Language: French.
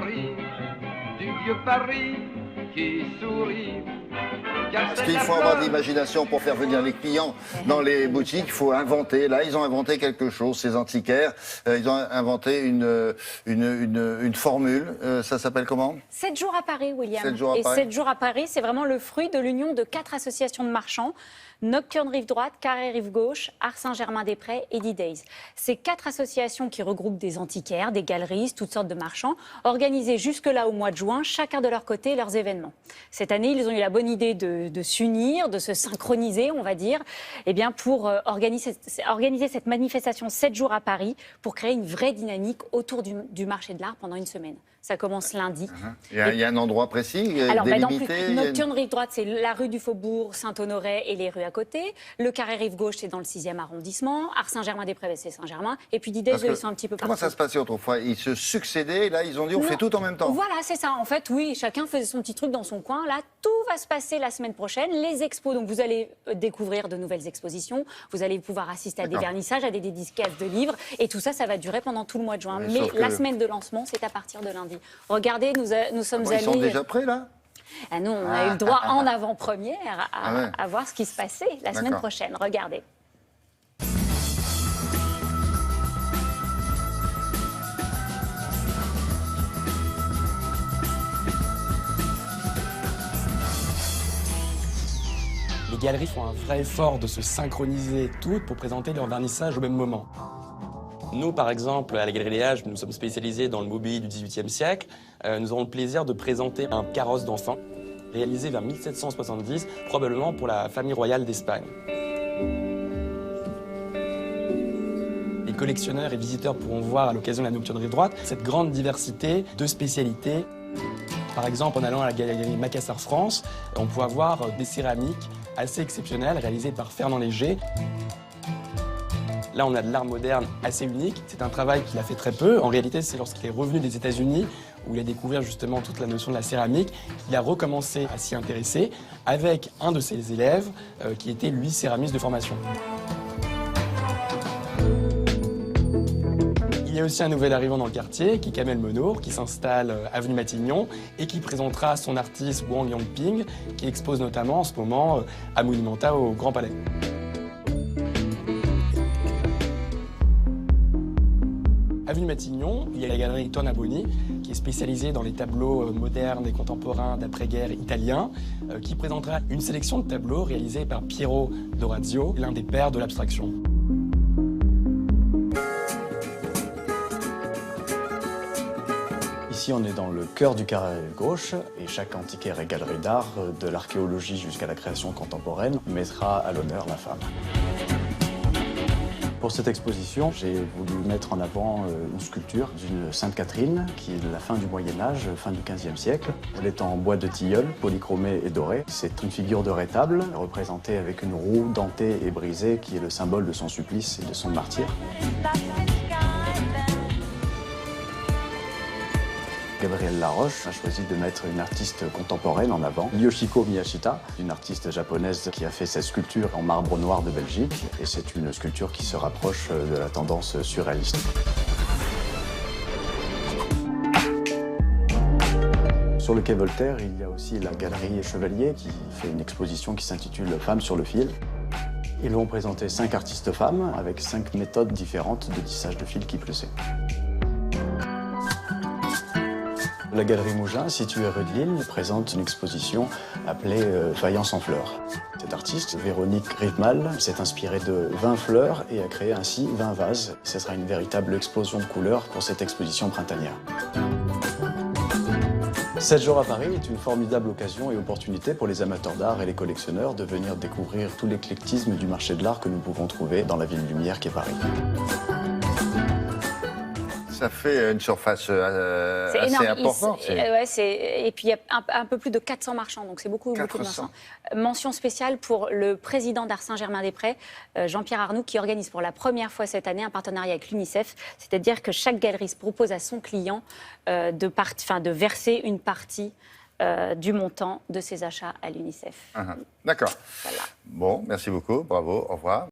Paris, du vieux Paris qui sourit. Parce qu'il faut avoir de l'imagination pour faire venir les clients dans les boutiques. Il faut inventer. Là, ils ont inventé quelque chose, ces antiquaires. Ils ont inventé une formule. Ça s'appelle comment? 7 jours à Paris, William. 7 jours à Paris. 7 jours à Paris, c'est vraiment le fruit de l'union de 4 associations de marchands. Nocturne Rive Droite, Carré Rive Gauche, Art Saint-Germain-des-Prés et D-Days. Ces 4 associations qui regroupent des antiquaires, des galeristes, toutes sortes de marchands, organisaient jusque-là au mois de juin, chacun de leur côté, leurs événements. Cette année, ils ont eu la bonne idée de s'unir, de se synchroniser, on va dire, pour organiser cette manifestation 7 jours à Paris pour créer une vraie dynamique autour du marché de l'art pendant une semaine. Ça commence lundi. Il y a un endroit précis Alors, délimité? Nocturne Rive Droite, c'est la rue du Faubourg, Saint-Honoré et les rues à côté. Le Carré Rive Gauche, c'est dans le 6e arrondissement. Art Saint-Germain-des-Prés, c'est Saint-Germain. Et puis D-Days, ils sont un petit peu partout. Comment ça se passait autrefois? Ils se succédaient et là, ils ont dit on fait tout en même temps. Voilà, c'est ça. En fait, oui, chacun faisait son petit truc dans son coin. Là, tout va se passer la semaine prochaine. Les expos, donc vous allez découvrir de nouvelles expositions. Vous allez pouvoir assister à des vernissages, à des dédicaces de livres. Et tout ça, ça va durer pendant tout le mois de juin. Mais la semaine de lancement, c'est à partir de lundi. Regardez, nous sommes allés... Ils sont déjà prêts, là? Nous, on a eu le droit en avant-première à voir ce qui se passait la semaine prochaine. Regardez. Les galeries font un vrai effort de se synchroniser toutes pour présenter leur vernissage au même moment. Nous, par exemple, à la Galerie Léage, nous sommes spécialisés dans le mobilier du XVIIIe siècle. Nous aurons le plaisir de présenter un carrosse d'enfants, réalisé vers 1770, probablement pour la famille royale d'Espagne. Les collectionneurs et visiteurs pourront voir à l'occasion de la Nocturne Rive Droite cette grande diversité de spécialités. Par exemple, en allant à la Galerie Macassar France, on pourra voir des céramiques assez exceptionnelles réalisées par Fernand Léger. Là, on a de l'art moderne assez unique. C'est un travail qu'il a fait très peu. En réalité, c'est lorsqu'il est revenu des États-Unis, où il a découvert justement toute la notion de la céramique, qu'il a recommencé à s'y intéresser avec un de ses élèves qui était, lui, céramiste de formation. Il y a aussi un nouvel arrivant dans le quartier, qui est Kamel Menour, qui s'installe avenue Matignon et qui présentera son artiste Wang Yangping, qui expose notamment en ce moment à Monumenta au Grand Palais. Avenue Matignon, il y a la galerie Tornabuoni, qui est spécialisée dans les tableaux modernes et contemporains d'après-guerre italiens, qui présentera une sélection de tableaux réalisés par Piero Dorazio, l'un des pères de l'abstraction. Ici, on est dans le cœur du Carré gauche et chaque antiquaire et galerie d'art, de l'archéologie jusqu'à la création contemporaine, mettra à l'honneur la femme. Pour cette exposition, j'ai voulu mettre en avant une sculpture d'une Sainte Catherine qui est de la fin du Moyen-Âge, fin du XVe siècle. Elle est en bois de tilleul, polychromé et doré. C'est une figure de rétable, représentée avec une roue dentée et brisée qui est le symbole de son supplice et de son martyre. Gabrielle Laroche a choisi de mettre une artiste contemporaine en avant, Yoshiko Miyashita, une artiste japonaise qui a fait cette sculpture en marbre noir de Belgique. Et c'est une sculpture qui se rapproche de la tendance surréaliste. Sur le quai Voltaire, il y a aussi la galerie Chevalier qui fait une exposition qui s'intitule « Femmes sur le fil ». Ils vont présenter 5 artistes femmes avec 5 méthodes différentes de tissage de fil qui plus est. La galerie Mougin, située rue de Lille, présente une exposition appelée Faïence en fleurs. Cette artiste, Véronique Rivemal, s'est inspirée de 20 fleurs et a créé ainsi 20 vases. Ce sera une véritable explosion de couleurs pour cette exposition printanière. 7 jours à Paris est une formidable occasion et opportunité pour les amateurs d'art et les collectionneurs de venir découvrir tout l'éclectisme du marché de l'art que nous pouvons trouver dans la ville lumière qu'est Paris. Ça fait une surface assez importante. Et puis il y a un peu plus de 400 marchands, donc c'est beaucoup de marchands. Mention spéciale pour le président d'Art Saint-Germain-des-Prés, Jean-Pierre Arnoux, qui organise pour la première fois cette année un partenariat avec l'UNICEF. C'est-à-dire que chaque galeriste propose à son client de verser une partie du montant de ses achats à l'UNICEF. D'accord. Voilà. Bon, merci beaucoup, bravo, au revoir.